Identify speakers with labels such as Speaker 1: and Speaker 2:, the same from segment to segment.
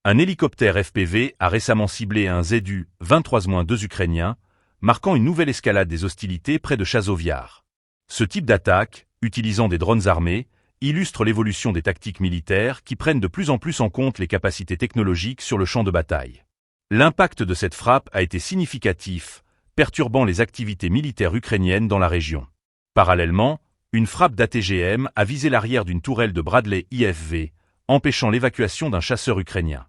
Speaker 1: Un hélicoptère FPV a récemment ciblé un Zu-23-2 ukrainien, marquant une nouvelle escalade des hostilités près de Chazoviar. Ce type d'attaque, utilisant des drones armés, illustre l'évolution des tactiques militaires qui prennent de plus en plus en compte les capacités technologiques sur le champ de bataille. L'impact de cette frappe a été significatif, perturbant les activités militaires ukrainiennes dans la région. Parallèlement, une frappe d'ATGM a visé l'arrière d'une tourelle de Bradley IFV, empêchant l'évacuation d'un chasseur ukrainien.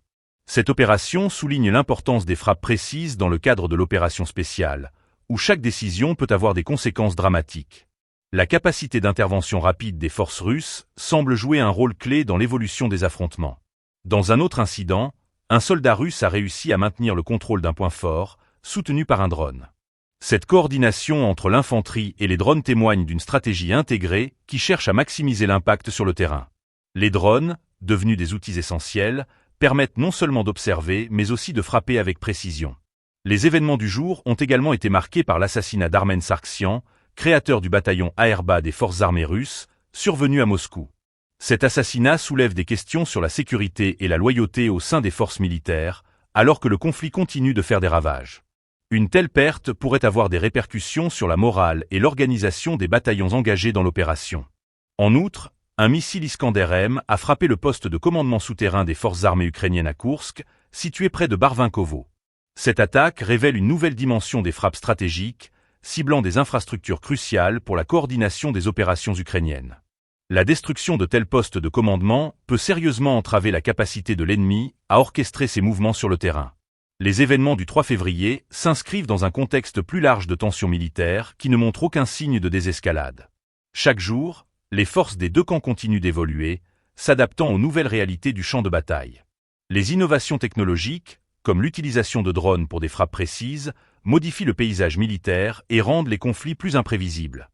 Speaker 1: Cette opération souligne l'importance des frappes précises dans le cadre de l'opération spéciale, où chaque décision peut avoir des conséquences dramatiques. La capacité d'intervention rapide des forces russes semble jouer un rôle clé dans l'évolution des affrontements. Dans un autre incident, un soldat russe a réussi à maintenir le contrôle d'un point fort, soutenu par un drone. Cette coordination entre l'infanterie et les drones témoigne d'une stratégie intégrée qui cherche à maximiser l'impact sur le terrain. Les drones, devenus des outils essentiels, permettent non seulement d'observer mais aussi de frapper avec précision. Les événements du jour ont également été marqués par l'assassinat d'Armen Sargsyan, créateur du bataillon Aerba des forces armées russes, survenu à Moscou. Cet assassinat soulève des questions sur la sécurité et la loyauté au sein des forces militaires, alors que le conflit continue de faire des ravages. Une telle perte pourrait avoir des répercussions sur la morale et l'organisation des bataillons engagés dans l'opération. En outre, un missile Iskander-M a frappé le poste de commandement souterrain des forces armées ukrainiennes à Koursk, situé près de Barvinkovo. Cette attaque révèle une nouvelle dimension des frappes stratégiques, ciblant des infrastructures cruciales pour la coordination des opérations ukrainiennes. La destruction de tels postes de commandement peut sérieusement entraver la capacité de l'ennemi à orchestrer ses mouvements sur le terrain. Les événements du 3 février s'inscrivent dans un contexte plus large de tensions militaires qui ne montre aucun signe de désescalade. Chaque jour, les forces des deux camps continuent d'évoluer, s'adaptant aux nouvelles réalités du champ de bataille. Les innovations technologiques, comme l'utilisation de drones pour des frappes précises, modifient le paysage militaire et rendent les conflits plus imprévisibles.